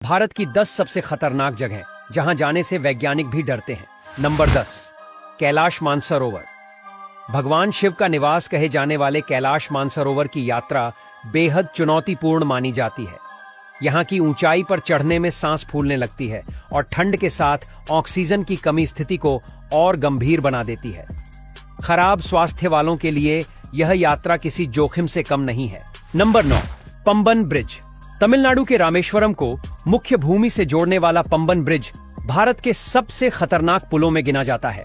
भारत की 10 सबसे खतरनाक जगहें जहां जाने से वैज्ञानिक भी डरते हैं। नंबर 10, कैलाश मानसरोवर। भगवान शिव का निवास कहे जाने वाले कैलाश मानसरोवर की यात्रा बेहद चुनौतीपूर्ण मानी जाती है। यहाँ की ऊंचाई पर चढ़ने में सांस फूलने लगती है और ठंड के साथ ऑक्सीजन की कमी स्थिति को और गंभीर बना देती है। खराब स्वास्थ्य वालों के लिए यह यात्रा किसी जोखिम से कम नहीं है। Number 9, Pamban bridge. तमिलनाडु के रामेश्वरम को मुख्य भूमि से जोड़ने वाला पंबन ब्रिज भारत के सबसे खतरनाक पुलों में गिना जाता है।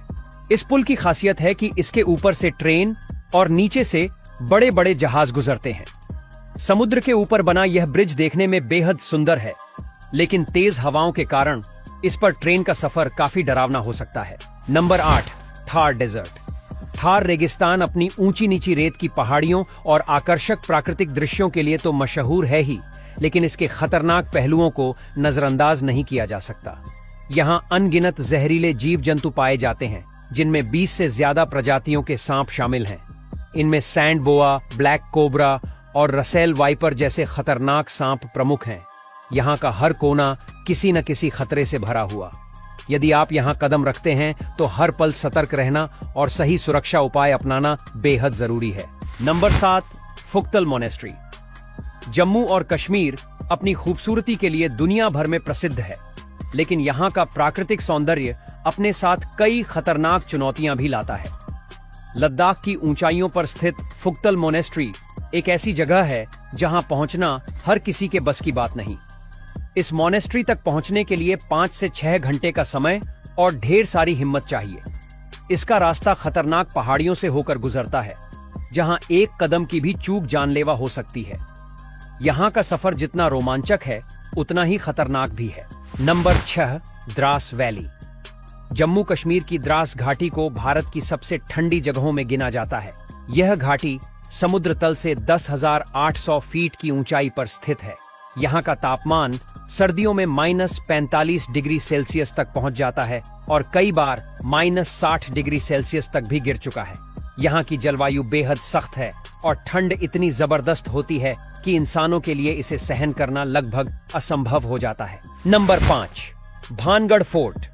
इस पुल की खासियत है कि इसके ऊपर से ट्रेन और नीचे से बड़े बड़े जहाज गुजरते हैं। समुद्र के ऊपर बना यह ब्रिज देखने में बेहद सुंदर है, लेकिन तेज हवाओं के कारण इस पर ट्रेन का सफर काफी डरावना हो सकता है। Number 8, Thar desert. थार रेगिस्तान अपनी ऊंची नीची रेत की पहाड़ियों और आकर्षक प्राकृतिक दृश्यों के लिए तो मशहूर है ही, लेकिन इसके खतरनाक पहलुओं को नजरअंदाज नहीं किया जा सकता। यहाँ अनगिनत जहरीले जीव जंतु पाए जाते हैं, जिनमें 20 से ज्यादा प्रजातियों के सांप शामिल हैं। इनमें सैंड बोआ, ब्लैक कोबरा और रसेल वाइपर जैसे खतरनाक सांप प्रमुख हैं। यहाँ का हर कोना किसी न किसी खतरे से भरा हुआ। यदि आप यहाँ कदम रखते हैं तो हर पल सतर्क रहना और सही सुरक्षा उपाय अपनाना बेहद जरूरी है। Number 7, फुक्तल monastery. जम्मू और कश्मीर अपनी खूबसूरती के लिए दुनिया भर में प्रसिद्ध है, लेकिन यहाँ का प्राकृतिक सौंदर्य अपने साथ कई खतरनाक चुनौतियां भी लाता है। लद्दाख की ऊंचाइयों पर स्थित फुक्तल मोनेस्ट्री एक ऐसी जगह है जहां पहुंचना हर किसी के बस की बात नहीं। इस मोनेस्ट्री तक पहुंचने के लिए 5 से 6 घंटे का समय और ढेर सारी हिम्मत चाहिए। इसका रास्ता खतरनाक पहाड़ियों से होकर गुजरता है, जहां एक कदम की भी चूक जानलेवा हो सकती है। यहाँ का सफर जितना रोमांचक है उतना ही खतरनाक भी है। Number 6, Dras valley. जम्मू कश्मीर की द्रास घाटी को भारत की सबसे ठंडी जगहों में गिना जाता है। यह घाटी समुद्र तल से 10,800 फीट की ऊंचाई पर स्थित है। यहाँ का तापमान सर्दियों में -45 डिग्री सेल्सियस तक पहुंच जाता है और कई बार -60 डिग्री सेल्सियस तक भी गिर चुका है। यहाँ की जलवायु बेहद सख्त है और ठंड इतनी जबरदस्त होती है कि इंसानों के लिए इसे सहन करना लगभग असंभव हो जाता है। Number 5, Bhangarh fort.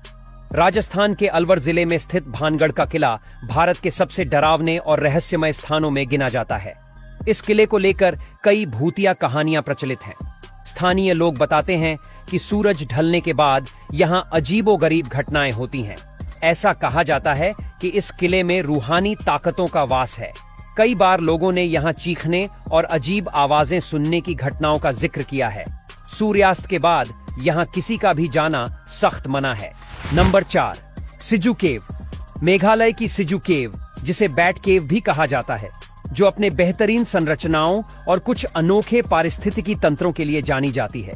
राजस्थान के अलवर जिले में स्थित भानगढ़ का किला भारत के सबसे डरावने और रहस्यमय स्थानों में गिना जाता है। इस किले को लेकर कई भूतिया कहानियां प्रचलित हैं। स्थानीय लोग बताते हैं कि सूरज ढलने के बाद यहां अजीबोगरीब घटनाएं होती हैं। ऐसा कहा जाता है कि इस किले में रूहानी ताकतों का वास है। कई बार लोगों ने यहाँ चीखने और अजीब आवाजें सुनने की घटनाओं का जिक्र किया है। सूर्यास्त के बाद यहाँ किसी का भी जाना सख्त मना है। नंबर 4, सिजू केव। मेघालय की सिजू केव, जिसे बैट केव भी कहा जाता है, जो अपने बेहतरीन संरचनाओं और कुछ अनोखे पारिस्थितिकी तंत्रों के लिए जानी जाती है।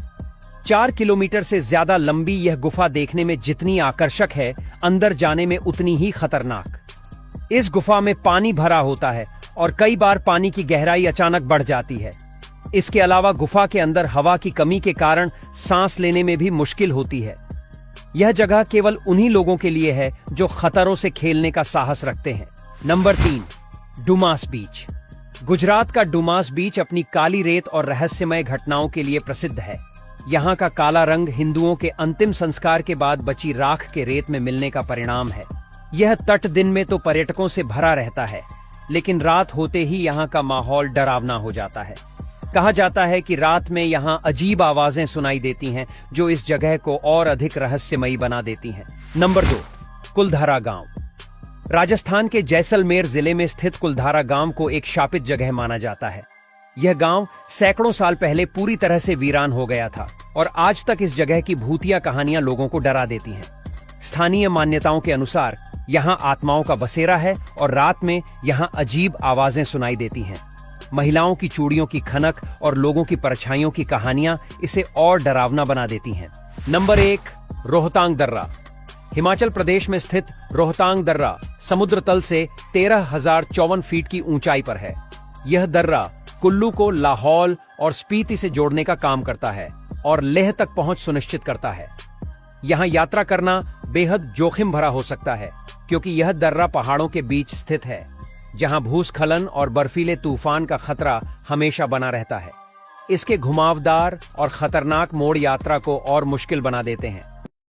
4 किलोमीटर से ज्यादा लंबी यह गुफा देखने में जितनी आकर्षक है, अंदर जाने में उतनी ही खतरनाक। इस गुफा में पानी भरा होता है और कई बार पानी की गहराई अचानक बढ़ जाती है। इसके अलावा गुफा के अंदर हवा की कमी के कारण सांस लेने में भी मुश्किल होती है। यह जगह केवल उन्हीं लोगों के लिए है जो खतरों से खेलने का साहस रखते हैं। नंबर 3, डुमास बीच। गुजरात का डुमास बीच अपनी काली रेत और रहस्यमय घटनाओं के लिए प्रसिद्ध है। यहाँ का काला रंग हिंदुओं के अंतिम संस्कार के बाद बची राख के रेत में मिलने का परिणाम है। यह तट दिन में तो पर्यटकों से भरा रहता है, लेकिन रात होते ही यहाँ का माहौल डरावना हो जाता है। कहा जाता है कि रात में यहाँ अजीब आवाजें सुनाई देती हैं, जो इस जगह को और अधिक रहस्यमयी बना देती हैं। नंबर 2, कुलधारा गांव। राजस्थान के जैसलमेर जिले में स्थित कुलधारा गांव को एक शापित जगह माना जाता है। यह गांव सैकड़ों साल पहले पूरी तरह से वीरान हो गया था और आज तक इस जगह की भूतिया कहानियां लोगों को डरा देती हैं। स्थानीय मान्यताओं के अनुसार यहाँ आत्माओं का बसेरा है और रात में यहाँ अजीब आवाजें सुनाई देती हैं। महिलाओं की चूड़ियों की खनक और लोगों की परछाइयों की कहानियां इसे और डरावना बना देती हैं। नंबर 1, रोहतांग दर्रा। हिमाचल प्रदेश में स्थित रोहतांग दर्रा समुद्र तल से 13,054 फीट की ऊंचाई पर है। यह दर्रा कुल्लू को लाहौल और स्पीति से जोड़ने का काम करता है और लेह तक पहुंच सुनिश्चित करता है। यहाँ यात्रा करना बेहद जोखिम भरा हो सकता है, क्योंकि यह दर्रा पहाड़ों के बीच स्थित है, जहां भूस्खलन और बर्फीले तूफान का खतरा हमेशा बना रहता है। इसके घुमावदार और खतरनाक मोड़ यात्रा को और मुश्किल बना देते हैं।